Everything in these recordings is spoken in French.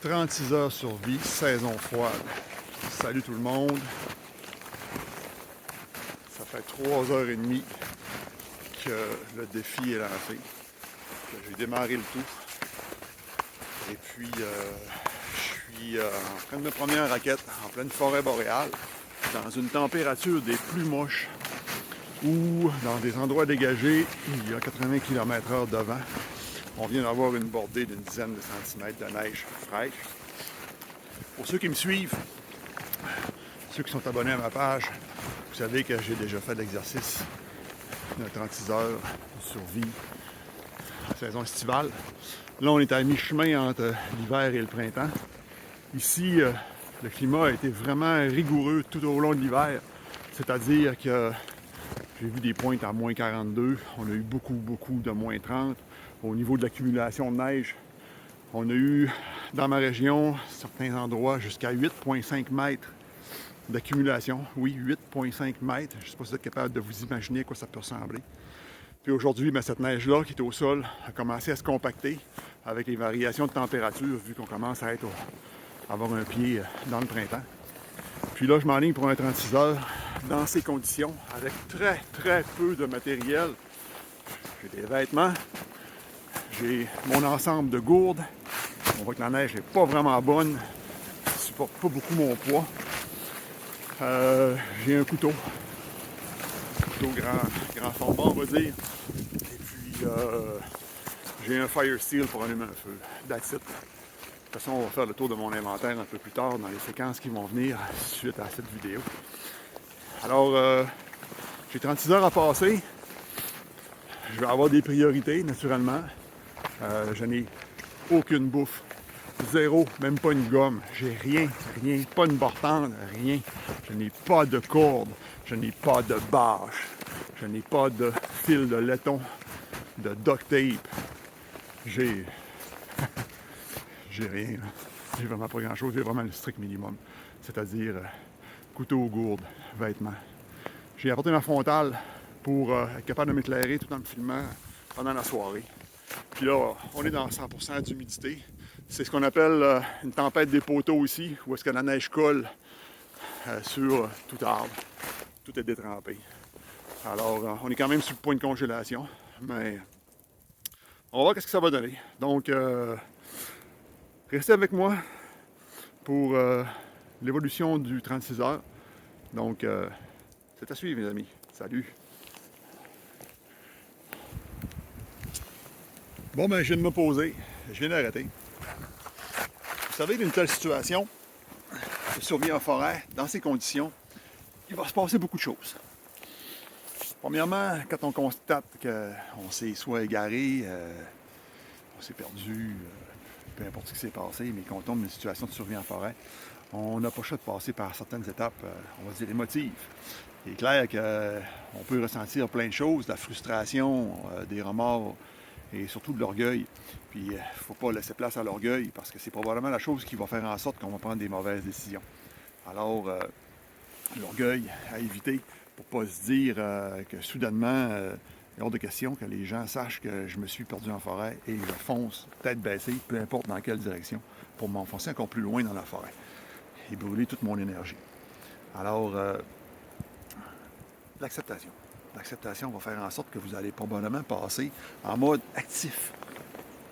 36 heures sur vie, saison froide. Salut tout le monde. Ça fait 3h30 que le défi est lancé. Que j'ai démarré le tout. Et puis, je suis en train de me promener en raquette en pleine forêt boréale, dans une température des plus moches, où dans des endroits dégagés, il y a 80 km/h de vent. On vient d'avoir une bordée d'une dizaine de centimètres de neige fraîche. Pour ceux qui me suivent, ceux qui sont abonnés à ma page, vous savez que j'ai déjà fait l'exercice de 36 heures de survie en saison estivale. Là, on est à mi-chemin entre l'hiver et le printemps. Ici, le climat a été vraiment rigoureux tout au long de l'hiver. C'est-à-dire que j'ai vu des pointes à moins 42. On a eu beaucoup de moins 30. Au niveau de l'accumulation de neige, on a eu, dans ma région, certains endroits, jusqu'à 8,5 mètres d'accumulation. Oui, 8,5 mètres. Je ne sais pas si vous êtes capable de vous imaginer à quoi ça peut ressembler. Puis aujourd'hui, cette neige-là qui est au sol a commencé à se compacter avec les variations de température, vu qu'on commence à avoir un pied dans le printemps. Puis là, je m'enligne pour un 36 heures dans ces conditions, avec très peu de matériel. J'ai des vêtements, j'ai mon ensemble de gourdes. On voit que la neige n'est pas vraiment bonne, elle ne supporte pas beaucoup mon poids. J'ai un couteau grand format, on va dire. Et puis, j'ai un fire steel pour allumer un feu. That's it. De toute façon, on va faire le tour de mon inventaire un peu plus tard dans les séquences qui vont venir suite à cette vidéo. Alors, j'ai 36 heures à passer. Je vais avoir des priorités, naturellement. Je n'ai aucune bouffe. Zéro, même pas une gomme. J'ai rien, pas une barre-tendre, rien. Je n'ai pas de corde. Je n'ai pas de bâche. Je n'ai pas de fil de laiton, de duct tape. J'ai rien. J'ai vraiment pas grand-chose. J'ai vraiment le strict minimum. C'est-à-dire couteau, gourde, vêtements. J'ai apporté ma frontale pour être capable de m'éclairer tout en me filmant pendant la soirée. Puis là, on est dans 100% d'humidité. C'est ce qu'on appelle une tempête des poteaux ici, où est-ce que la neige colle sur tout arbre. Tout est détrempé. Alors, on est quand même sur le point de congélation, mais on va voir ce que ça va donner. Donc, restez avec moi pour l'évolution du 36 heures. Donc, c'est à suivre, mes amis. Salut! Bon, je viens de me poser. Je viens d'arrêter. Vous savez, d'une telle situation de survie en forêt, dans ces conditions, il va se passer beaucoup de choses. Premièrement, quand on constate qu'on s'est soit égaré, on s'est perdu, peu importe ce qui s'est passé, mais qu'on tombe dans une situation de survie en forêt, on n'a pas le choix de passer par certaines étapes, on va dire, émotives. Il est clair qu'on peut ressentir plein de choses, de la frustration, des remords et surtout de l'orgueil. Puis il ne faut pas laisser place à l'orgueil parce que c'est probablement la chose qui va faire en sorte qu'on va prendre des mauvaises décisions. Alors, l'orgueil à éviter pour ne pas se dire que soudainement, il est hors de question que les gens sachent que je me suis perdu en forêt et je fonce tête baissée, peu importe dans quelle direction, pour m'enfoncer encore plus loin dans la forêt et brûler toute mon énergie. Alors, l'acceptation. L'acceptation va faire en sorte que vous allez probablement passer en mode actif,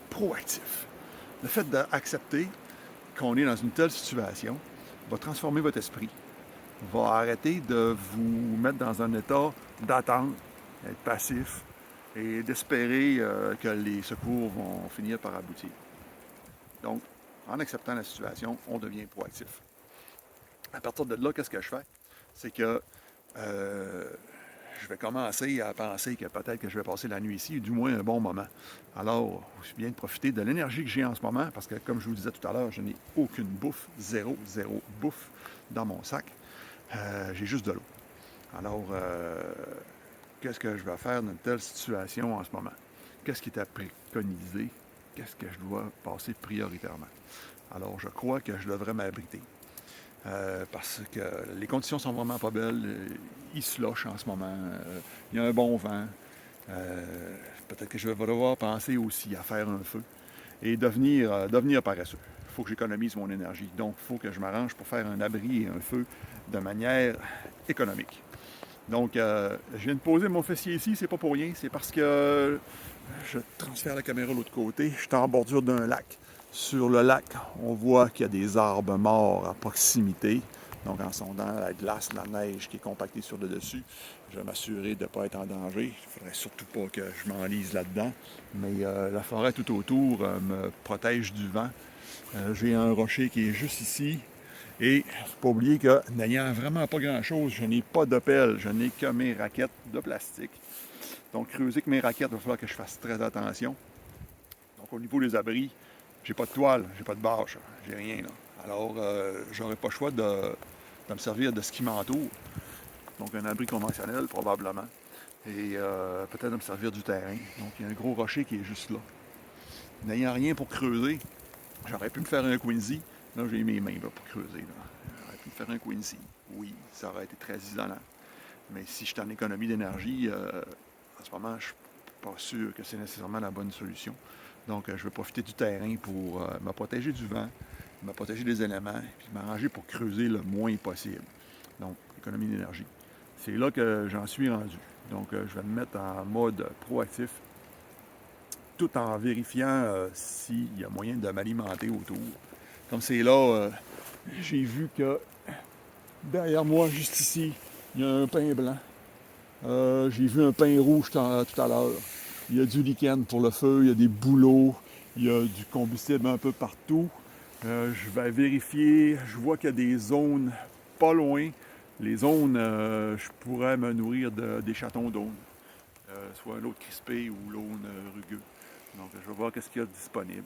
proactif. Le fait d'accepter qu'on est dans une telle situation va transformer votre esprit, va arrêter de vous mettre dans un état d'attente, être passif et d'espérer que les secours vont finir par aboutir. Donc, en acceptant la situation, on devient proactif. À partir de là, qu'est-ce que je fais? C'est que je vais commencer à penser que peut-être que je vais passer la nuit ici, ou du moins un bon moment. Alors, aussi bien de profiter de l'énergie que j'ai en ce moment, parce que comme je vous disais tout à l'heure, je n'ai aucune bouffe, zéro bouffe dans mon sac. J'ai juste de l'eau. Alors, qu'est-ce que je vais faire dans une telle situation en ce moment? Qu'est-ce qui est à préconiser? Qu'est-ce que je dois passer prioritairement? Alors, je crois que je devrais m'abriter. Parce que les conditions sont vraiment pas belles. Il slush en ce moment. Il y a un bon vent. Peut-être que je vais devoir penser aussi à faire un feu et devenir paresseux. faut que j'économise mon énergie. Donc, il faut que je m'arrange pour faire un abri et un feu de manière économique. Donc, je viens de poser mon fessier ici, c'est pas pour rien, c'est parce que je transfère la caméra de l'autre côté. Je suis en bordure d'un lac. Sur le lac, on voit qu'il y a des arbres morts à proximité. Donc, en sondant la glace, la neige qui est compactée sur le dessus, je vais m'assurer de ne pas être en danger. Il ne faudrait surtout pas que je m'enlise là-dedans. Mais la forêt tout autour me protège du vent. J'ai un rocher qui est juste ici. Et il ne faut pas oublier que, n'ayant vraiment pas grand-chose, je n'ai pas de pelle, je n'ai que mes raquettes de plastique. Donc, creuser que mes raquettes, il va falloir que je fasse très attention. Donc, au niveau des abris, j'ai pas de toile, j'ai pas de bâche, j'ai rien là. Alors, j'aurais pas le choix de me servir de ce qui m'entoure. Donc, un abri conventionnel, probablement. Et peut-être de me servir du terrain. Donc, il y a un gros rocher qui est juste là. N'ayant rien pour creuser, j'aurais pu me faire un Quincy. Là, j'ai mes mains là, pour creuser. Là. J'aurais pu me faire un Quincy. Oui, ça aurait été très isolant. Mais si je suis en économie d'énergie, en ce moment, je ne suis pas sûr que c'est nécessairement la bonne solution. Donc, je vais profiter du terrain pour me protéger du vent, me protéger des éléments, puis m'arranger pour creuser le moins possible. Donc, économie d'énergie. C'est là que j'en suis rendu. Donc, je vais me mettre en mode proactif, tout en vérifiant s'il y a moyen de m'alimenter autour. Comme c'est là, j'ai vu que derrière moi, juste ici, il y a un pain blanc. J'ai vu un pain rouge tout à l'heure. Il y a du lichen pour le feu, il y a des bouleaux, il y a du combustible un peu partout. Je vais vérifier, je vois qu'il y a des zones pas loin. Les zones, je pourrais me nourrir des chatons d'aune, soit l'autre crispé ou l'aune rugueux. Donc, je vais voir qu'est-ce qu'il y a de disponible.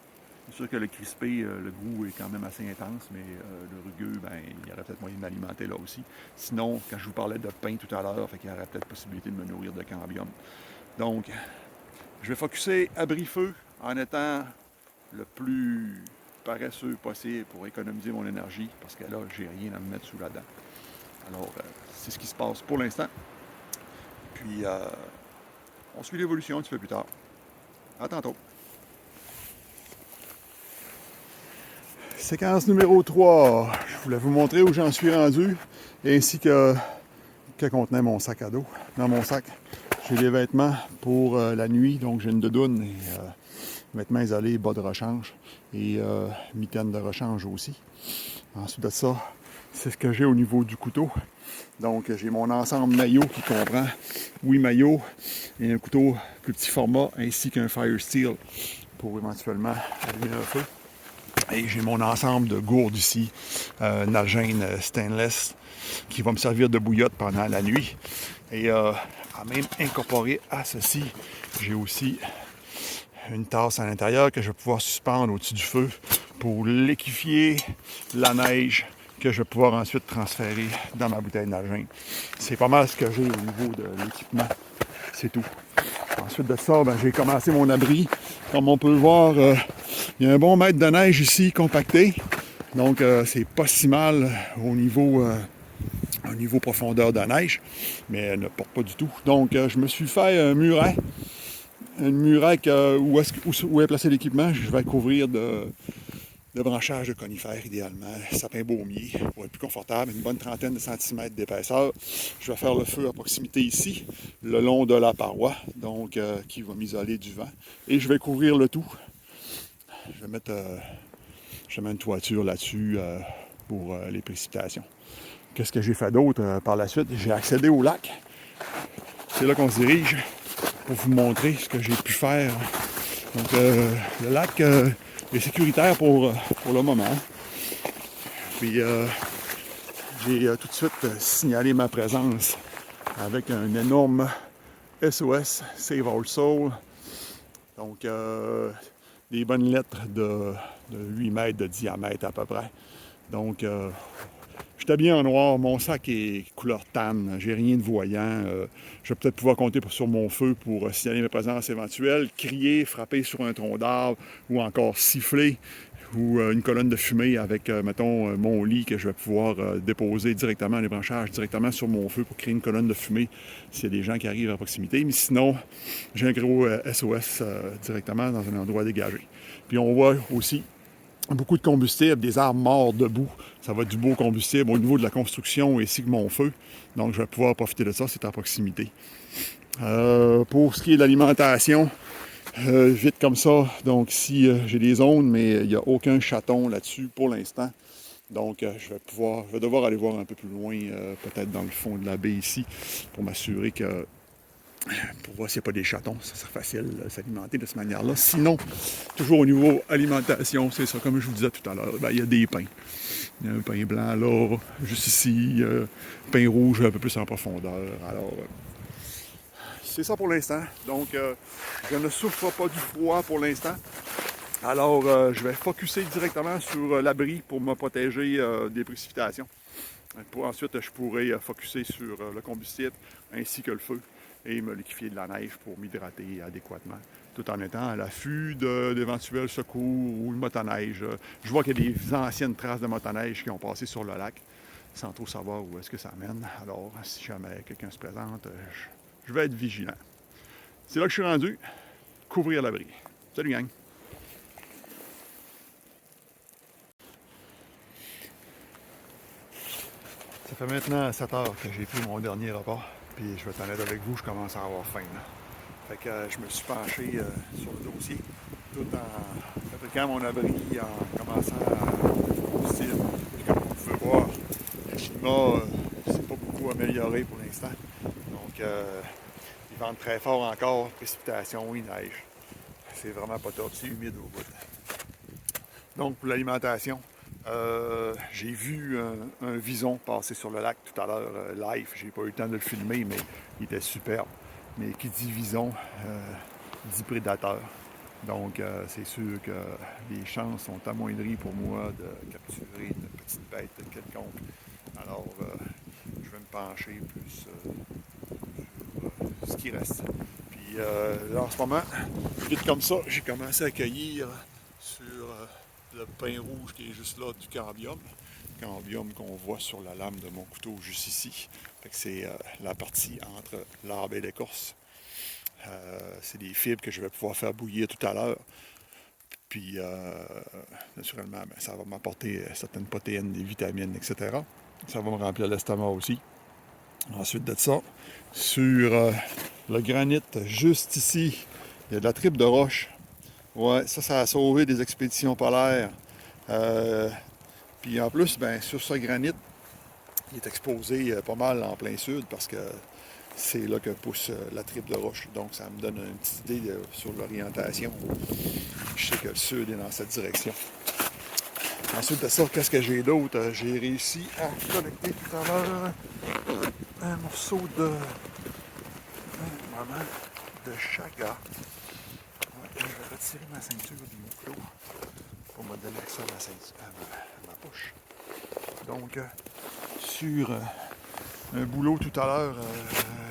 C'est sûr que le crispé, le goût est quand même assez intense, mais le rugueux, ben, il y aurait peut-être moyen de m'alimenter là aussi. Sinon, quand je vous parlais de pain tout à l'heure, il y aurait peut-être possibilité de me nourrir de cambium. Donc, je vais focusser abri-feu en étant le plus paresseux possible pour économiser mon énergie, parce que là, j'ai rien à me mettre sous la dent. Alors, c'est ce qui se passe pour l'instant. Puis, on suit l'évolution un petit peu plus tard. À tantôt. Séquence numéro 3. Je voulais vous montrer où j'en suis rendu, ainsi que contenait mon sac à dos. Dans mon sac, j'ai des vêtements pour la nuit, donc j'ai une doudoune et vêtements isolés, bas de rechange et mitaines de rechange aussi. Ensuite de ça, c'est ce que j'ai au niveau du couteau. Donc j'ai mon ensemble maillot qui comprend 8 maillots et un couteau plus petit format ainsi qu'un Fire Steel pour éventuellement allumer un feu. Et j'ai mon ensemble de gourdes ici, Nalgene stainless, qui va me servir de bouillotte pendant la nuit. Et à même incorporé à ceci, j'ai aussi une tasse à l'intérieur que je vais pouvoir suspendre au-dessus du feu pour liquéfier la neige que je vais pouvoir ensuite transférer dans ma bouteille Nalgene. C'est pas mal ce que j'ai au niveau de l'équipement. C'est tout. Ensuite de ça, j'ai commencé mon abri. Comme on peut le voir, il y a un bon mètre de neige ici compacté. Donc, c'est pas si mal au niveau profondeur de neige, mais elle ne porte pas du tout. Donc, je me suis fait un muret. Une muret où est placé l'équipement. Je vais couvrir de branchage de conifères, idéalement, sapin baumier, pour être plus confortable, une bonne trentaine de centimètres d'épaisseur. Je vais faire le feu à proximité ici, le long de la paroi, donc qui va m'isoler du vent. Et je vais couvrir le tout. Je vais mettre une toiture là-dessus pour les précipitations. Qu'est-ce que j'ai fait d'autre par la suite? J'ai accédé au lac. C'est là qu'on se dirige pour vous montrer ce que j'ai pu faire. Donc, le lac est sécuritaire pour le moment. Puis, j'ai tout de suite signalé ma présence avec un énorme SOS, Save Our Soul. Donc, des bonnes lettres de 8 mètres de diamètre à peu près. Donc, je suis habillé en noir, mon sac est couleur tan, j'ai rien de voyant. Je vais peut-être pouvoir compter sur mon feu pour signaler ma présence éventuelle, crier, frapper sur un tronc d'arbre ou encore siffler ou une colonne de fumée avec, mettons, mon lit que je vais pouvoir déposer directement, les branchages directement sur mon feu pour créer une colonne de fumée s'il y a des gens qui arrivent à proximité. Mais sinon, j'ai un gros SOS directement dans un endroit dégagé. Puis on voit aussi beaucoup de combustible, des arbres morts debout. Ça va être du beau combustible au niveau de la construction ainsi que mon feu. Donc, je vais pouvoir profiter de ça, c'est à proximité. Pour ce qui est de l'alimentation, vite comme ça, donc ici, j'ai des zones, mais il n'y a aucun chaton là-dessus pour l'instant. Donc, je vais devoir aller voir un peu plus loin, peut-être dans le fond de la baie ici, pour m'assurer que, pour voir s'il n'y a pas des chatons, ça serait facile de s'alimenter de cette manière-là. Sinon, toujours au niveau alimentation, c'est ça, comme je vous disais tout à l'heure, ben, il y a des pains. Il y a un pain blanc là, juste ici, pain rouge un peu plus en profondeur. Alors, c'est ça pour l'instant. Donc, je ne souffre pas du froid pour l'instant. Alors, je vais focusser directement sur l'abri pour me protéger des précipitations. Ensuite, je pourrai focusser sur le combustible ainsi que le feu et me liquéfier de la neige pour m'hydrater adéquatement, tout en étant à l'affût d'éventuels secours ou de motoneige. Je vois qu'il y a des anciennes traces de motoneige qui ont passé sur le lac sans trop savoir où est-ce que ça mène. Alors, si jamais quelqu'un se présente, je vais être vigilant. C'est là que je suis rendu. Couvrir l'abri. Salut gang! Ça fait maintenant 7 heures que j'ai pris mon dernier repas. Puis je vais être honnête avec vous, je commence à avoir faim. Là. Fait que je me suis penché sur le dossier, tout en fabriquant mon abri, en commençant à le combustible. Puis comme vous pouvez voir, le climat c'est pas beaucoup amélioré pour l'instant. Donc il vente très fort encore, précipitation, oui, neige. C'est vraiment pas top, c'est humide au bout. Donc pour l'alimentation, j'ai vu un vison passer sur le lac tout à l'heure live. J'ai pas eu le temps de le filmer, mais il était superbe. Mais qui dit vison, dit prédateur. Donc c'est sûr que les chances sont amoindries pour moi de capturer une petite bête quelconque. Alors je vais me pencher plus sur ce qui reste. Puis là en ce moment, vite comme ça, j'ai commencé à cueillir sur le pain rouge qui est juste là du cambium. Cambium qu'on voit sur la lame de mon couteau juste ici. Fait que c'est la partie entre l'arbre et l'écorce. C'est des fibres que je vais pouvoir faire bouillir tout à l'heure. Puis naturellement, ben, ça va m'apporter certaines protéines, des vitamines, etc. Ça va me remplir l'estomac aussi. Ensuite de ça, sur le granit juste ici, il y a de la tripe de roche. Ouais, ça a sauvé des expéditions polaires. Puis en plus, ben, sur ce granit, il est exposé pas mal en plein sud parce que c'est là que pousse la tripe de roche. Donc ça me donne une petite idée sur l'orientation. Je sais que le sud est dans cette direction. Ensuite de ça, qu'est-ce que j'ai d'autre? J'ai réussi à collecter tout à l'heure un morceau de chaga. Ouais, je vais retirer ma ceinture du micro pour me donner accès à ma poche. Donc, sur un boulot tout à l'heure,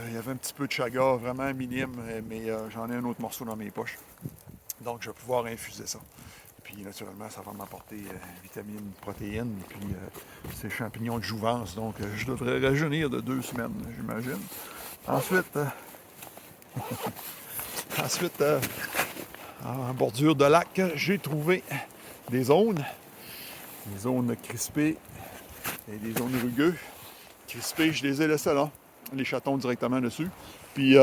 il y avait un petit peu de chaga, vraiment minime, mais j'en ai un autre morceau dans mes poches. Donc, je vais pouvoir infuser ça. Puis, naturellement, ça va m'apporter vitamines, protéines, puis ces champignons de jouvence. Donc, je devrais rajeunir de 2 semaines, j'imagine. Ensuite, en bordure de lac, j'ai trouvé des zones crispées et des zones rugueuses. Crispées, je les ai laissées là, les chatons directement dessus. Puis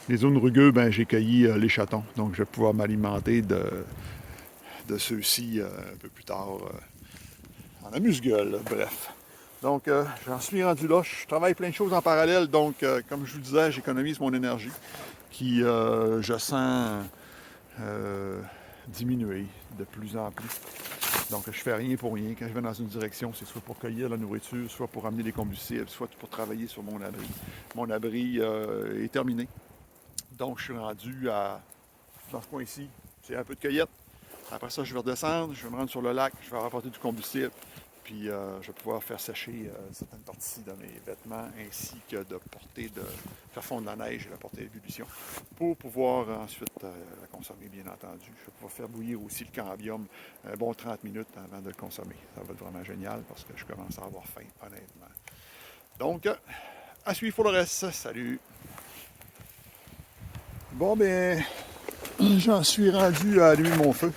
les zones rugueuses, ben, j'ai cueilli les chatons. Donc je vais pouvoir m'alimenter de ceux-ci un peu plus tard en amuse-gueule, bref. Donc j'en suis rendu là, je travaille plein de choses en parallèle, donc comme je vous disais, j'économise mon énergie qui, je sens, diminuer de plus en plus. Donc je fais rien pour rien. Quand je vais dans une direction, c'est soit pour cueillir la nourriture, soit pour amener des combustibles, soit pour travailler sur mon abri. Mon abri est terminé. Donc je suis rendu dans ce coin-ci, c'est un peu de cueillette. Après ça, je vais redescendre, je vais me rendre sur le lac, je vais rapporter du combustible. Puis je vais pouvoir faire sécher certaines parties de mes vêtements ainsi que de faire fondre la neige et la porter à ébullition pour pouvoir ensuite la consommer, bien entendu. Je vais pouvoir faire bouillir aussi le cambium un bon 30 minutes avant de le consommer. Ça va être vraiment génial parce que je commence à avoir faim, honnêtement. Donc, à suivre pour le reste. Salut! Bon, ben, j'en suis rendu à allumer mon feu.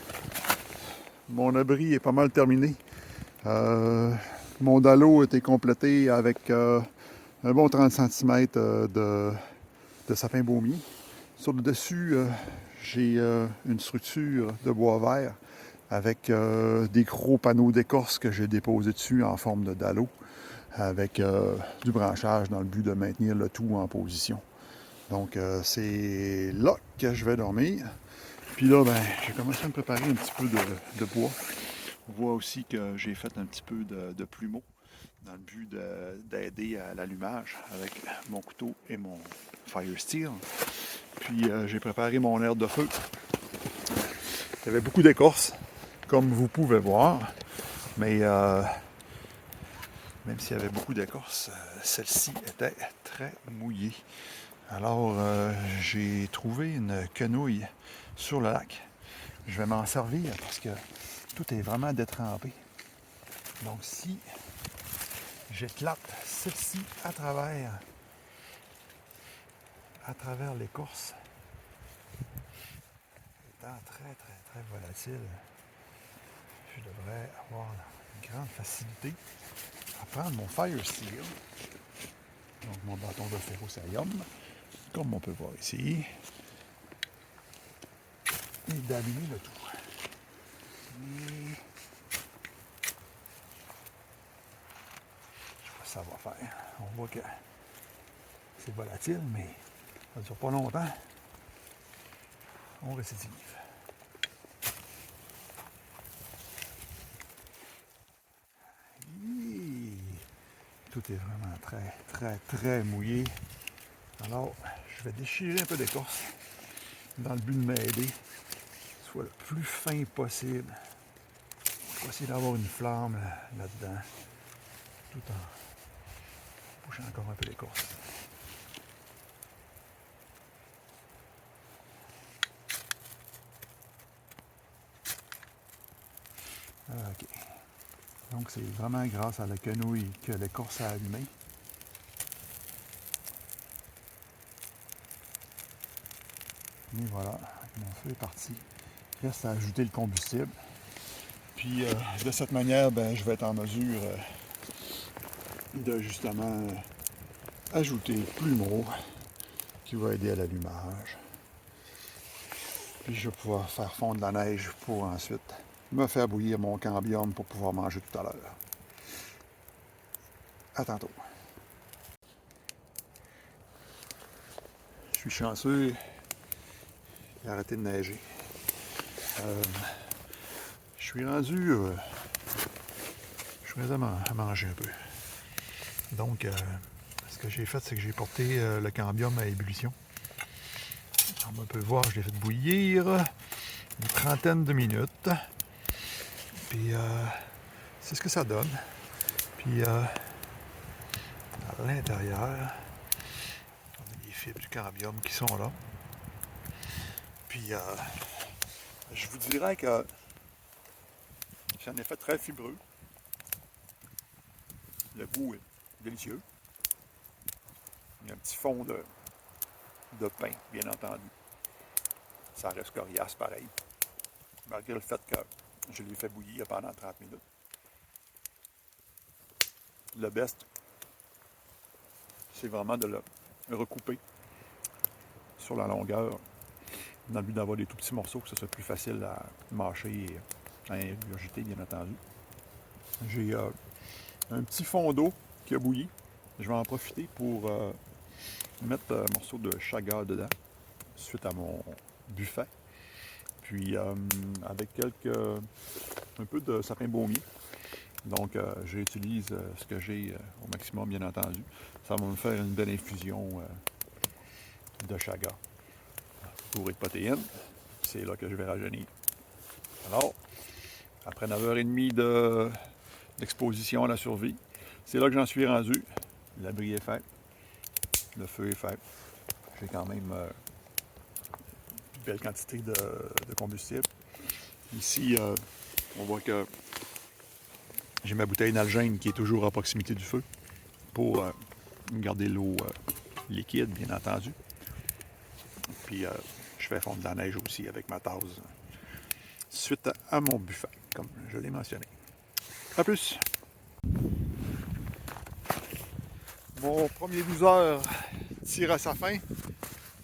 mon abri est pas mal terminé. Mon dallo a été complété avec un bon 30 cm de sapin baumier. Sur le dessus, j'ai une structure de bois vert avec des gros panneaux d'écorce que j'ai déposés dessus en forme de dallo, avec du branchage dans le but de maintenir le tout en position. Donc c'est là que je vais dormir. Puis là, ben, j'ai commencé à me préparer un petit peu de bois. On voit aussi que j'ai fait un petit peu de plumeau dans le but d'aider à l'allumage avec mon couteau et mon fire steel. Puis j'ai préparé mon aire de feu. Il y avait beaucoup d'écorce, comme vous pouvez voir, mais même s'il y avait beaucoup d'écorce, celle-ci était très mouillée. Alors j'ai trouvé une quenouille sur le lac. Je vais m'en servir parce que tout est vraiment détrempé. Donc si j'éclate celle-ci à travers l'écorce, étant très volatile, je devrais avoir une grande facilité à prendre mon fire steel, donc mon bâton de ferrocerium, comme on peut voir ici, et d'allumer le tout. Et je sais pas si ça va faire. On voit que c'est volatile, mais ça ne dure pas longtemps. On récidive. Tout est vraiment très mouillé. Alors, je vais déchirer un peu d'écorce dans le but de m'aider, soit le plus fin possible. Je vais essayer d'avoir une flamme là-dedans, tout en bouchant encore un peu l'écorce. Ok. Donc c'est vraiment grâce à la quenouille que l'écorce a allumé. Et voilà, mon feu est parti. Il reste à ajouter le combustible. Puis de cette manière, ben, je vais être en mesure de justement ajouter le plumeau qui va aider à l'allumage. Puis je vais pouvoir faire fondre la neige pour ensuite me faire bouillir mon cambium pour pouvoir manger tout à l'heure. À tantôt. Je suis chanceux, il a arrêté de neiger. Je suis rendu, je suis rendu à manger un peu. Donc, ce que j'ai fait, c'est que j'ai porté le cambium à ébullition. Comme on peut voir, je l'ai fait bouillir une trentaine de minutes. Puis, c'est ce que ça donne. Puis, à l'intérieur, on a les fibres du cambium qui sont là. Puis, je vous dirais que j'en ai fait très fibreux. Le goût est délicieux. Il y a un petit fond de pain, bien entendu. Ça reste coriace pareil. Malgré le fait que je l'ai fait bouillir pendant 30 minutes. Le best, c'est vraiment de le recouper sur la longueur, dans le but d'avoir des tout petits morceaux, que ce soit plus facile à mâcher et à ingurgiter, bien entendu. J'ai un petit fond d'eau qui a bouilli. Je vais en profiter pour mettre un morceau de chaga dedans, suite à mon buffet. Puis avec un peu de sapin baumier. Donc j'utilise ce que j'ai au maximum, bien entendu. Ça va me faire une belle infusion de chaga. Bourré de protéines, c'est là que je vais rajeunir. Alors, après 9h30 d'exposition à la survie, c'est là que j'en suis rendu. L'abri est fait, le feu est fait. J'ai quand même une belle quantité de combustible. Ici, on voit que j'ai ma bouteille d'algène qui est toujours à proximité du feu pour garder l'eau liquide, bien entendu. Puis je fais fondre de la neige aussi avec ma tasse suite à mon buffet, comme je l'ai mentionné. A plus! Mon premier 12 heures tire à sa fin.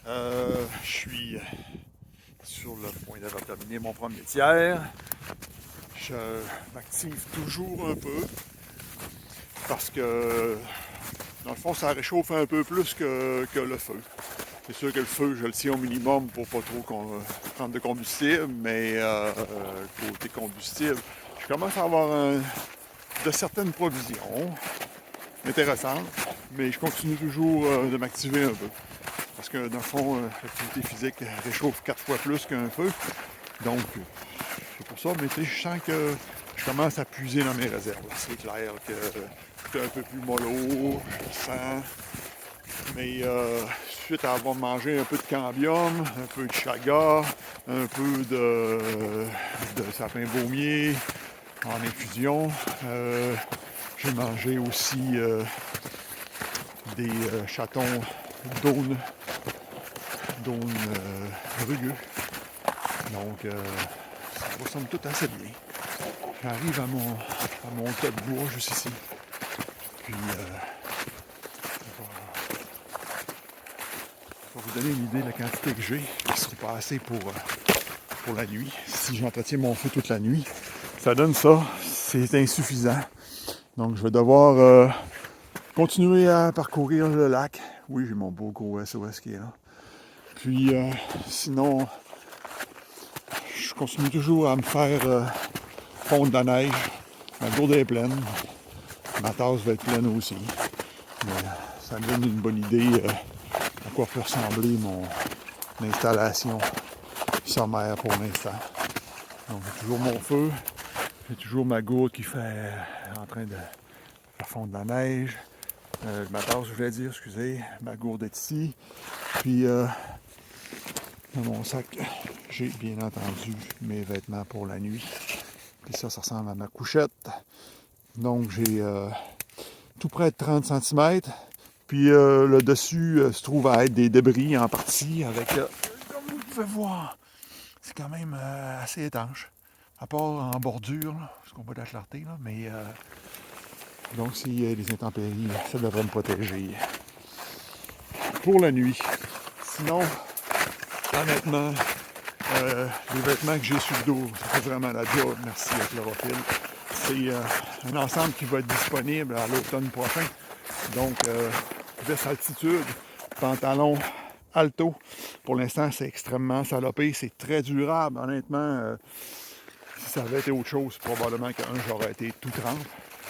Je suis sur le point d'avoir terminé mon premier tiers. Je m'active toujours un peu parce que dans le fond ça réchauffe un peu plus que le feu. C'est sûr que le feu, je le tiens au minimum pour pas trop prendre de combustible, mais côté combustible, je commence à avoir de certaines provisions intéressantes, mais je continue toujours de m'activer un peu. Parce que dans le fond, l'activité physique réchauffe 4 fois plus qu'un feu. Donc, c'est pour ça, mais tu sais, je sens que je commence à puiser dans mes réserves. C'est clair que c'est un peu plus mollo, je le sens. Mais suite à avoir mangé un peu de cambium, un peu de chaga, un peu de sapin baumier en infusion, j'ai mangé aussi des chatons d'aune rugueux. Donc, ça ressemble tout assez bien. J'arrive à mon tas de bois juste ici. Puis, pour vous donner une idée de la quantité que j'ai, qui ne sera pas assez pour la nuit. Si j'entretiens mon feu toute la nuit, ça donne ça. C'est insuffisant. Donc, je vais devoir continuer à parcourir le lac. Oui, j'ai mon beau gros SOS qui est là. Puis, sinon, je continue toujours à me faire fondre de la neige. Ma gourde est pleine. Ma tasse va être pleine aussi. Mais ça me donne une bonne idée à quoi peut ressembler mon installation sommaire pour l'instant. Donc j'ai toujours mon feu. J'ai toujours ma gourde qui fait en train de faire fondre de la neige. Ma tasse, je voulais dire, excusez. Ma gourde est ici. Puis dans mon sac, j'ai bien entendu mes vêtements pour la nuit. Puis ça ressemble à ma couchette. Donc j'ai tout près de 30 cm. Puis le dessus se trouve à être des débris en partie avec, comme vous pouvez voir, c'est quand même assez étanche. À part en bordure, là, parce qu'on voit de la clarté, là, mais donc s'il y a des intempéries, ça devrait me protéger pour la nuit. Sinon, honnêtement, les vêtements que j'ai sur le dos, ça fait vraiment la job, merci à Chlorophylle. C'est un ensemble qui va être disponible à l'automne prochain. Donc, veste altitude, pantalon alto. Pour l'instant, c'est extrêmement salopé, c'est très durable. Honnêtement, si ça avait été autre chose, probablement qu'un, j'aurais été tout trempe.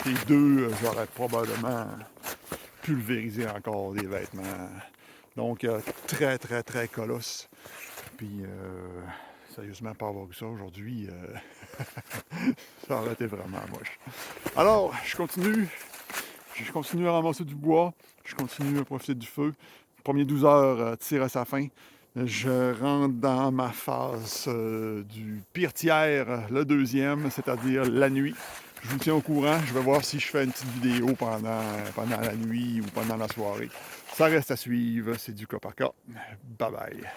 Et deux, j'aurais probablement pulvérisé encore des vêtements. Donc, très, très, très colosse. Puis, sérieusement, pas avoir eu ça aujourd'hui, ça aurait été vraiment moche. Alors, je continue à ramasser du bois, je continue à profiter du feu. Le premier 12 heures tire à sa fin. Je rentre dans ma phase du pire tiers, le deuxième, c'est-à-dire la nuit. Je vous tiens au courant, je vais voir si je fais une petite vidéo pendant la nuit ou pendant la soirée. Ça reste à suivre, c'est du cas par cas. Bye bye.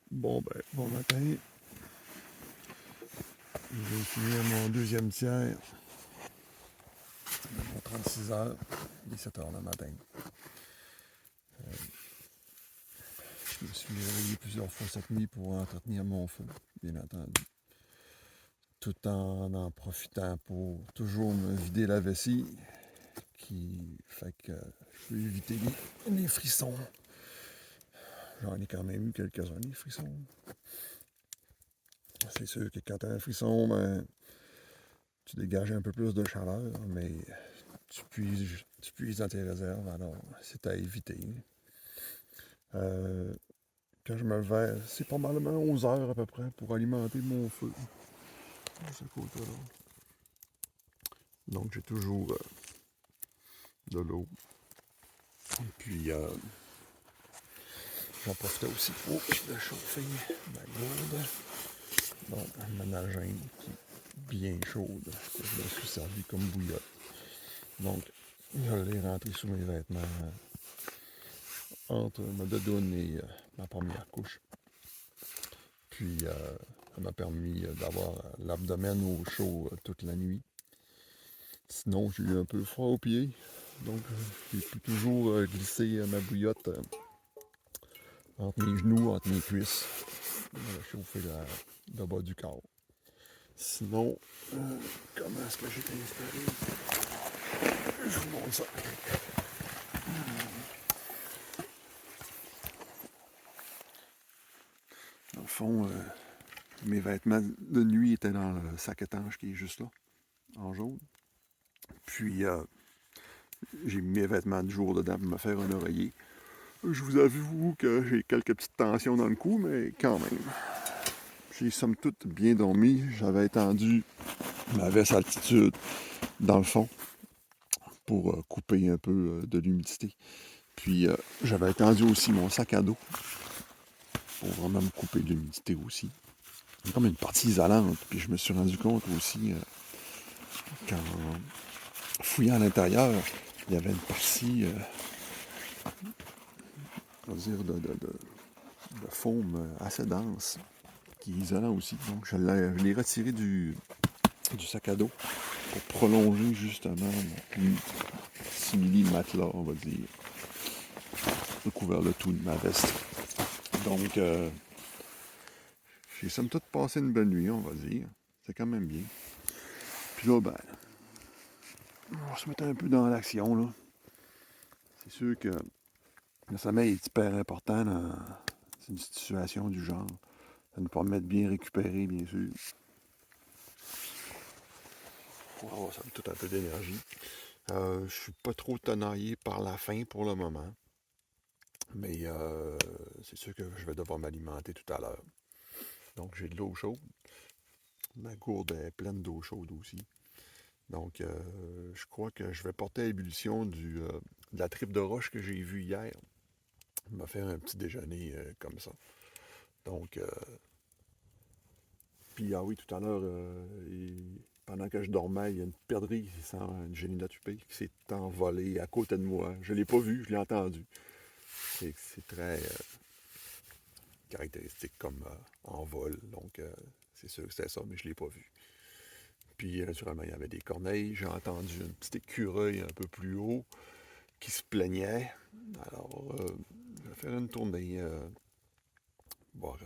Bon matin. Je vais finir mon deuxième tiers. Mon 36 heures, 17 heures le matin. Je me suis réveillé plusieurs fois cette nuit pour entretenir mon feu, bien entendu. Tout en profitant pour toujours me vider la vessie, qui fait que je peux éviter les frissons. J'en ai quand même eu quelques-uns, des frissons. C'est sûr que quand tu as un frisson, ben, tu dégages un peu plus de chaleur, mais tu puises dans tes réserves, alors c'est à éviter. Quand je me levais, c'est probablement 11 heures à peu près pour alimenter mon feu. De ce côté-là. Donc j'ai toujours de l'eau. Et puis j'en profitais aussi pour chauffer ma gourde. Donc ma nagine qui est bien chaude. Que je me suis servi comme bouillotte. Donc je l'ai rentré sous mes vêtements entre ma doudoune et ma première couche. Puis, ça m'a permis d'avoir l'abdomen au chaud toute la nuit. Sinon, j'ai eu un peu froid aux pieds. Donc, j'ai pu toujours glisser ma bouillotte entre mes genoux, entre mes cuisses. Chauffer le bas du corps. Sinon, comment est-ce que j'ai installé? Je vous montre ça. Dans le fond, mes vêtements de nuit étaient dans le sac étanche qui est juste là, en jaune. Puis, j'ai mis mes vêtements de jour dedans pour me faire un oreiller. Je vous avoue que j'ai quelques petites tensions dans le cou, mais quand même. J'ai somme toute bien dormi. J'avais étendu ma veste altitude dans le fond pour couper un peu de l'humidité. Puis j'avais étendu aussi mon sac à dos pour vraiment me couper de l'humidité aussi. C'est comme une partie isolante. Puis je me suis rendu compte aussi qu'en fouillant à l'intérieur, il y avait une partie on va dire de foam assez dense qui est isolant aussi. Donc je l'ai retiré du sac à dos pour prolonger justement mon simili matelas, on va dire, recouvert le tout de ma veste. Donc j'ai somme toute passé une bonne nuit, on va dire. C'est quand même bien. Puis là, ben, on va se mettre un peu dans l'action, là. C'est sûr que le sommeil est hyper important dans une situation du genre. Ça nous permet de bien récupérer, bien sûr. Pour avoir ça tout un peu d'énergie. Je suis pas trop tenaillé par la faim pour le moment. Mais c'est sûr que je vais devoir m'alimenter tout à l'heure. Donc j'ai de l'eau chaude. Ma gourde est pleine d'eau chaude aussi. Donc je crois que je vais porter à ébullition de la tripe de roche que j'ai vue hier. On m'a fait un petit déjeuner comme ça. Donc, puis ah oui, tout à l'heure, pendant que je dormais, il y a une perdrix, une gélinatupée, qui s'est envolée à côté de moi. Je ne l'ai pas vue, je l'ai entendue. C'est très caractéristique comme envol, donc c'est sûr que c'était ça, mais je ne l'ai pas vu. Puis naturellement, il y avait des corneilles. J'ai entendu un petit écureuil un peu plus haut qui se plaignait. Alors, je vais faire une tournée, voir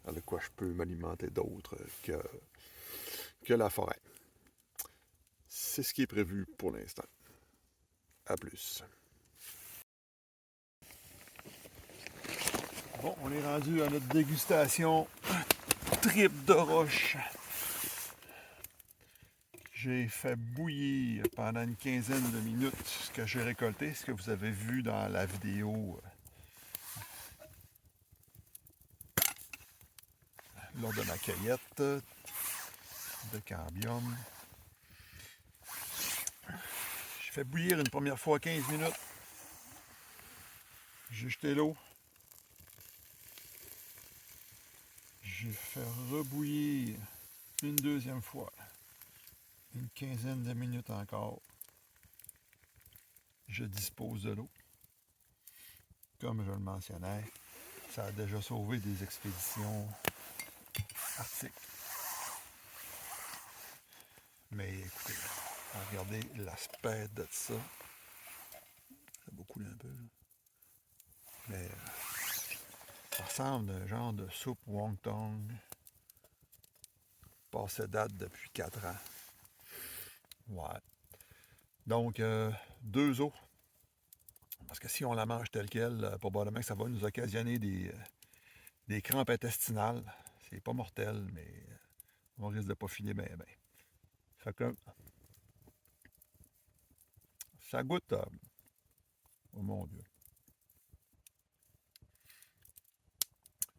avec quoi je peux m'alimenter d'autre que la forêt. C'est ce qui est prévu pour l'instant. À plus. Bon, on est rendu à notre dégustation tripe de roche. J'ai fait bouillir pendant une quinzaine de minutes ce que j'ai récolté, ce que vous avez vu dans la vidéo lors de ma cueillette de cambium. J'ai fait bouillir une première fois 15 minutes. J'ai jeté l'eau. J'ai fait rebouillir une deuxième fois. Une quinzaine de minutes encore. Je dispose de l'eau. Comme je le mentionnais, ça a déjà sauvé des expéditions arctiques. Mais écoutez, regardez l'aspect de ça. Ça a beaucoup un peu. Là. Mais ça ressemble à un genre de soupe wonton passé date depuis 4 ans. Ouais. Donc, 2 os. Parce que si on la mange telle quelle, probablement que ça va nous occasionner des crampes intestinales. C'est pas mortel, mais on risque de pas filer bien. Fait que ça goûte. Oh mon Dieu.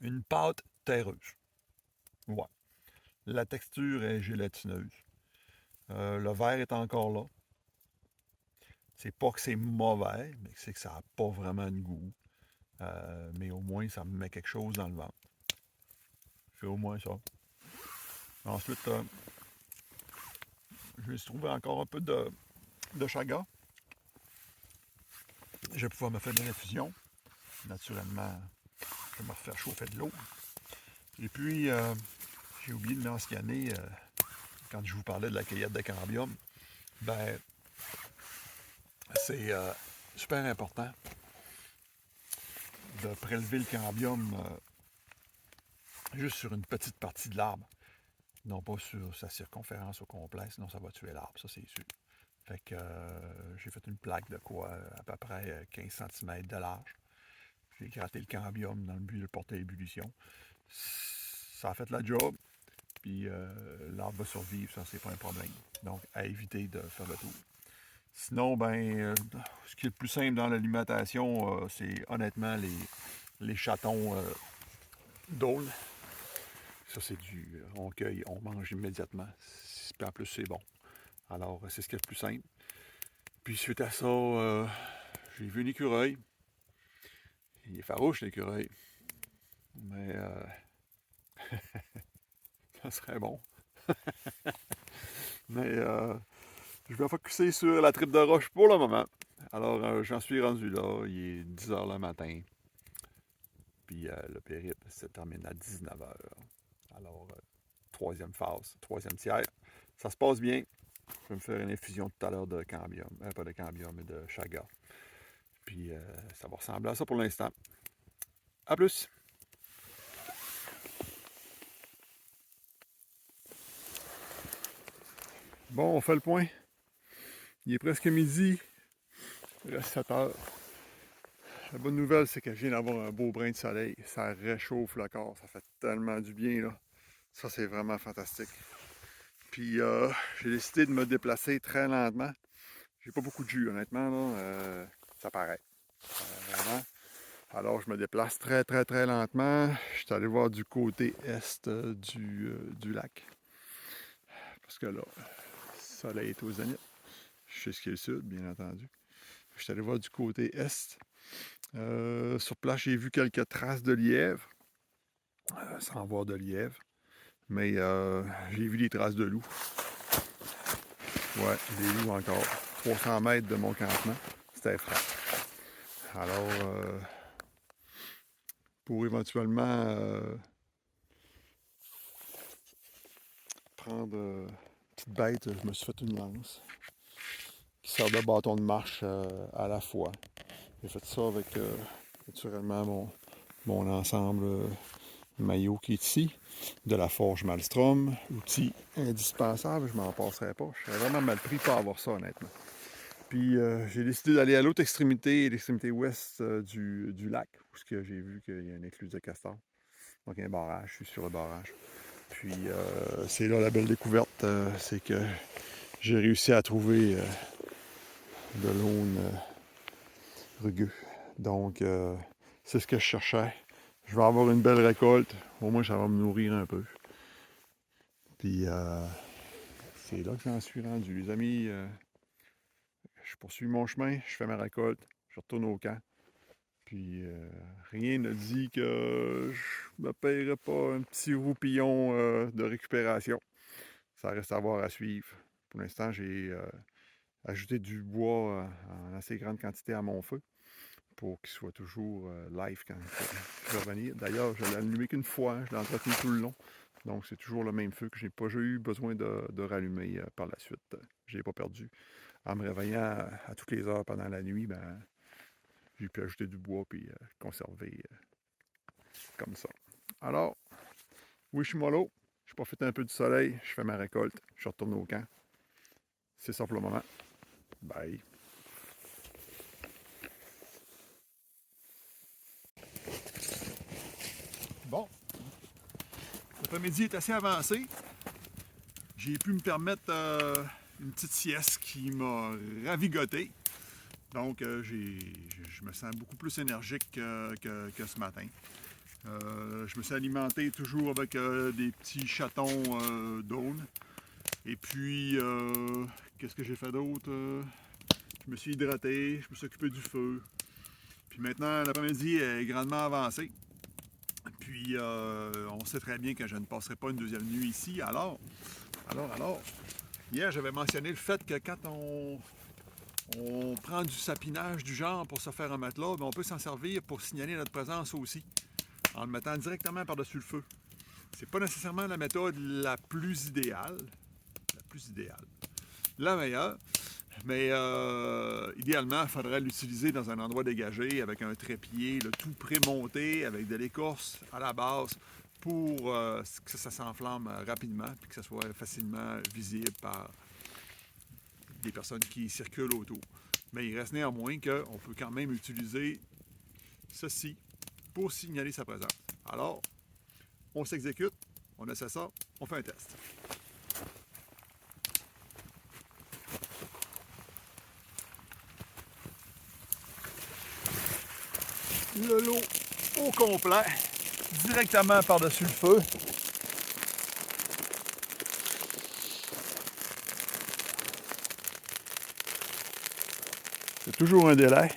Une pâte terreuse. Ouais. La texture est gélatineuse. Le verre est encore là. C'est pas que c'est mauvais, mais c'est que ça n'a pas vraiment de goût. Mais au moins, ça me met quelque chose dans le ventre. C'est au moins ça. Ensuite, je vais trouver encore un peu de chaga. Je vais pouvoir me faire une infusion. Naturellement, Je vais me refaire chauffer de l'eau. Et puis, j'ai oublié de mentionner, quand je vous parlais de la cueillette de cambium, ben, c'est super important de prélever le cambium juste sur une petite partie de l'arbre, non pas sur sa circonférence au complet, sinon ça va tuer l'arbre, ça c'est sûr. Fait que j'ai fait une plaque de quoi, à peu près 15 cm de large. J'ai gratté le cambium dans le but de le porter à ébullition. Ça a fait la job, puis l'arbre va survivre, ça c'est pas un problème. Donc à éviter de faire le tour. Sinon, ben, ce qui est le plus simple dans l'alimentation, c'est honnêtement les chatons d'aulne. Ça c'est on cueille, on mange immédiatement. Puis en plus c'est bon. Alors c'est ce qui est le plus simple. Puis suite à ça, j'ai vu un écureuil. Il est farouche l'écureuil. Mais ça serait bon. Mais je vais focuser sur la tripe de roche pour le moment. Alors j'en suis rendu là. Il est 10 h le matin. Puis le périple se termine à 19 h. Alors, troisième phase, troisième tiers. Ça se passe bien. Je vais me faire une infusion tout à l'heure de cambium. Pas de cambium, mais de chaga. Puis ça va ressembler à ça pour l'instant. À plus! Bon, on fait le point. Il est presque midi. Il reste 7 h. La bonne nouvelle, c'est que je viens d'avoir un beau brin de soleil. Ça réchauffe le corps. Ça fait tellement du bien, là. Ça, c'est vraiment fantastique. Puis, j'ai décidé de me déplacer très lentement. J'ai pas beaucoup de jus, honnêtement, là. Ça paraît. Vraiment. Alors, je me déplace très, très, très lentement. Je suis allé voir du côté est du lac. Parce que là, le soleil est au zénith. Je sais ce qui est le sud, bien entendu. Je suis allé voir du côté est. Sur place, j'ai vu quelques traces de lièvre. Sans voir de lièvre. Mais j'ai vu des traces de loups. Ouais, des loups encore. 300 mètres de mon campement. C'était effrayant. Alors, pour éventuellement prendre une petite bête, je me suis fait une lance qui sert de bâton de marche à la fois. J'ai fait ça avec naturellement mon ensemble maillot qui est ici, de la forge Malmstrom, outil indispensable, je m'en passerai pas. Je serais vraiment mal pris pour avoir ça, honnêtement. Puis j'ai décidé d'aller à l'autre extrémité, l'extrémité ouest du lac, où j'ai vu qu'il y a un écluse de castor. Donc il y a un barrage, je suis sur le barrage. Puis c'est là la belle découverte, c'est que j'ai réussi à trouver de l'aune rugueux. Donc c'est ce que je cherchais. Je vais avoir une belle récolte, au moins ça va me nourrir un peu. Puis c'est là que j'en suis rendu. Les amis, je poursuis mon chemin, je fais ma récolte, je retourne au camp. Puis rien ne dit que je me paierai pas un petit roupillon de récupération. Ça reste à voir à suivre. Pour l'instant, j'ai ajouté du bois en assez grande quantité à mon feu pour qu'il soit toujours live quand je vais revenir. D'ailleurs, je l'ai allumé qu'une fois, je l'ai entretenu tout le long. Donc, c'est toujours le même feu que je n'ai pas eu besoin de rallumer par la suite. Je ne l'ai pas perdu. En me réveillant à toutes les heures pendant la nuit, ben, j'ai pu ajouter du bois puis conserver comme ça. Alors, oui, je suis mollo. Je profite un peu du soleil. Je fais ma récolte. Je retourne au camp. C'est ça pour le moment. Bye. Bon. L'après-midi est assez avancé. J'ai pu me permettre une petite sieste qui m'a ravigoté. Donc, je me sens beaucoup plus énergique que ce matin. Je me suis alimenté toujours avec des petits chatons d'aulne. Et puis, qu'est-ce que j'ai fait d'autre? Je me suis hydraté, je me suis occupé du feu. Puis maintenant, l'après-midi est grandement avancé. Puis, on sait très bien que je ne passerai pas une deuxième nuit ici. Alors, hier, j'avais mentionné le fait que quand on prend du sapinage du genre pour se faire un matelas, bien, on peut s'en servir pour signaler notre présence aussi. en le mettant directement par-dessus le feu. C'est pas nécessairement la méthode la plus idéale. La meilleure. Mais idéalement, il faudrait l'utiliser dans un endroit dégagé avec un trépied, le tout pré-monté, avec de l'écorce à la base pour que ça s'enflamme rapidement et que ça soit facilement visible par des personnes qui circulent autour. Mais il reste néanmoins qu'on peut quand même utiliser ceci pour signaler sa présence. Alors, on s'exécute, on essaie ça, on fait un test. Le lot au complet, directement par-dessus le feu. C'est toujours un délai.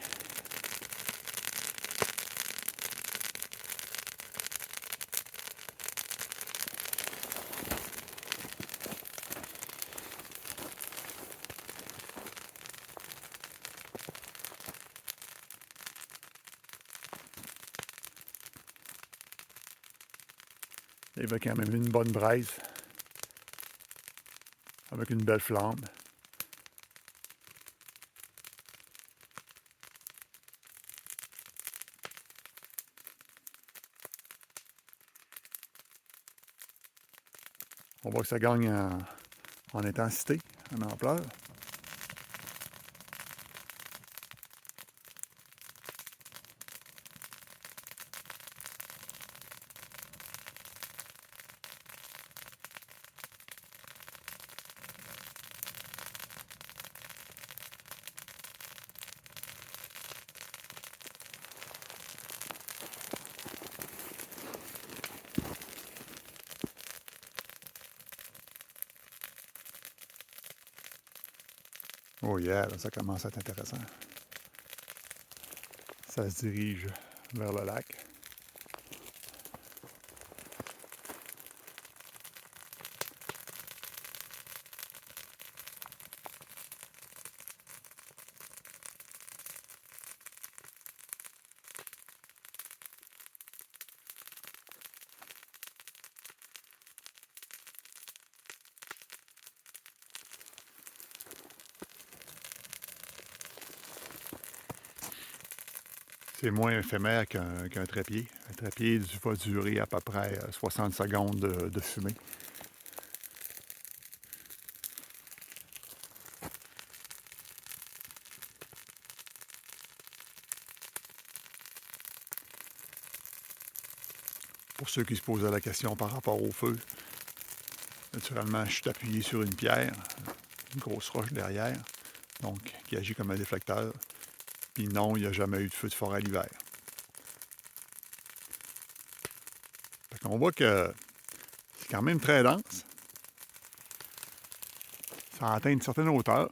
Il y avait quand même une bonne braise avec une belle flamme. On voit que ça gagne en intensité, en ampleur. Oh yeah, là, ça commence à être intéressant. Ça se dirige vers le lac. C'est moins éphémère qu'un trépied. Un trépied va durer à peu près 60 secondes de fumée. Pour ceux qui se posaient la question par rapport au feu, naturellement, je suis appuyé sur une pierre, une grosse roche derrière, donc qui agit comme un déflecteur. Puis non, il n'y a jamais eu de feu de forêt l'hiver. On voit que c'est quand même très dense. Ça atteint une certaine hauteur.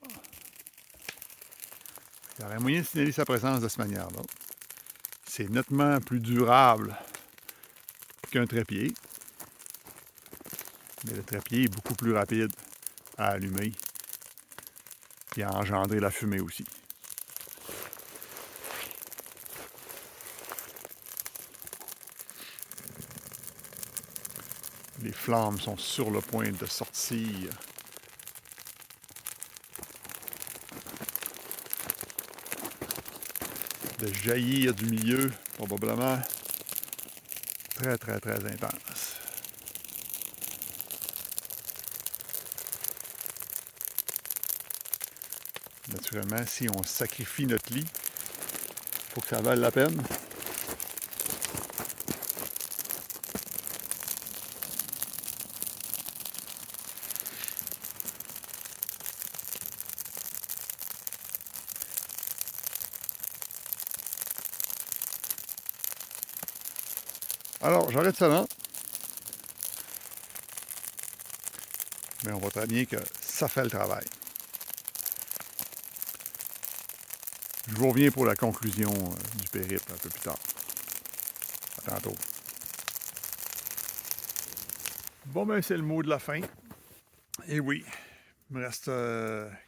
Il y aurait moyen de signaler sa présence de cette manière-là. C'est nettement plus durable qu'un trépied. Mais le trépied est beaucoup plus rapide à allumer et à engendrer la fumée aussi. Les flammes sont sur le point de sortir. De jaillir du milieu, probablement très, très, très intense. Naturellement, si on sacrifie notre lit, il faut que ça vaille la peine. Alors, j'arrête ça là. Mais on voit très bien que ça fait le travail. Je vous reviens pour la conclusion du périple un peu plus tard. À tantôt. Bon, ben c'est le mot de la fin. Et oui, il me reste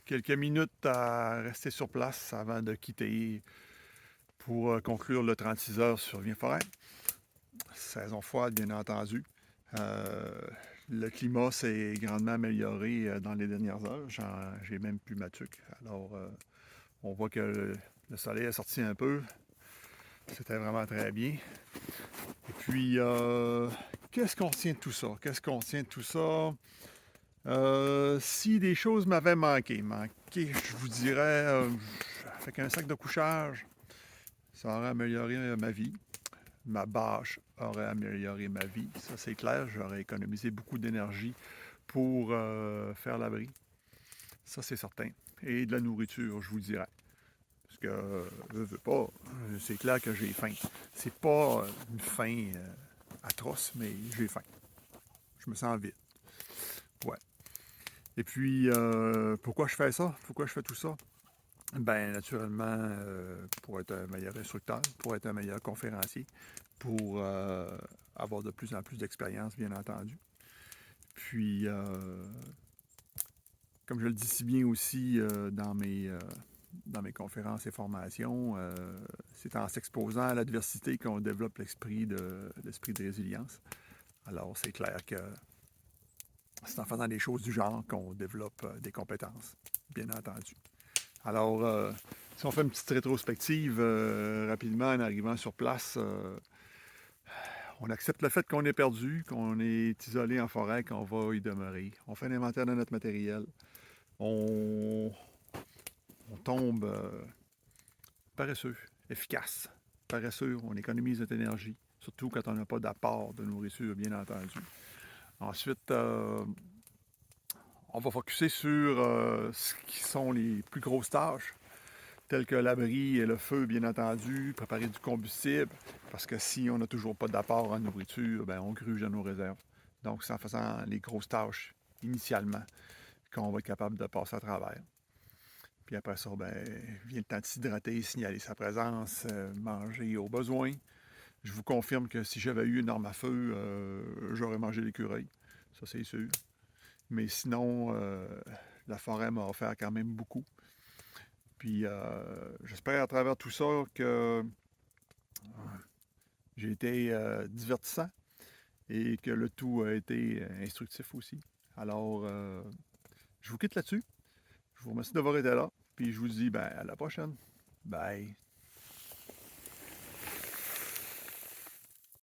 quelques minutes à rester sur place avant de quitter pour conclure le 36 heures sur Viens Forêt. saison froide, bien entendu. Le climat s'est grandement amélioré dans les dernières heures. J'ai même plus ma tuque. Alors, on voit que le soleil est sorti un peu. C'était vraiment très bien. Et puis, qu'est-ce qu'on retient de tout ça? Qu'est-ce qu'on retient de tout ça? Si des choses m'avaient manqué, je vous dirais, avec un sac de couchage, ça aurait amélioré ma vie. Ma bâche aurait amélioré ma vie, ça c'est clair. J'aurais économisé beaucoup d'énergie pour faire l'abri. Ça c'est certain. Et de la nourriture, je vous dirais. Parce que, je veux pas, c'est clair que j'ai faim. C'est pas une faim atroce, mais j'ai faim. Je me sens vide. Ouais. Et puis, pourquoi je fais ça? Pourquoi je fais tout ça? Ben, naturellement, pour être un meilleur instructeur, pour être un meilleur conférencier, pour avoir de plus en plus d'expérience, bien entendu. Puis, comme je le dis si bien aussi dans mes conférences et formations, c'est en s'exposant à l'adversité qu'on développe l'esprit de résilience. Alors, c'est clair que c'est en faisant des choses du genre qu'on développe des compétences, bien entendu. Alors, si on fait une petite rétrospective rapidement en arrivant sur place, on accepte le fait qu'on est perdu, qu'on est isolé en forêt, qu'on va y demeurer. On fait l'inventaire de notre matériel. On tombe paresseux, efficace. Paresseux, on économise notre énergie, surtout quand on n'a pas d'apport de nourriture, bien entendu. Ensuite, on va focuser sur ce qui sont les plus grosses tâches, telles que l'abri et le feu, bien entendu, préparer du combustible, parce que si on n'a toujours pas d'apport en nourriture, ben on gruge dans nos réserves. Donc, c'est en faisant les grosses tâches initialement qu'on va être capable de passer à travers. Puis après ça, ben, vient le temps de s'hydrater, signaler sa présence, manger au besoin. Je vous confirme que si j'avais eu une arme à feu, j'aurais mangé l'écureuil. Ça, c'est sûr. Mais sinon, la forêt m'a offert quand même beaucoup. Puis j'espère à travers tout ça que j'ai été divertissant et que le tout a été instructif aussi. Alors, je vous quitte là-dessus. Je vous remercie d'avoir été là. Puis je vous dis à la prochaine. Bye.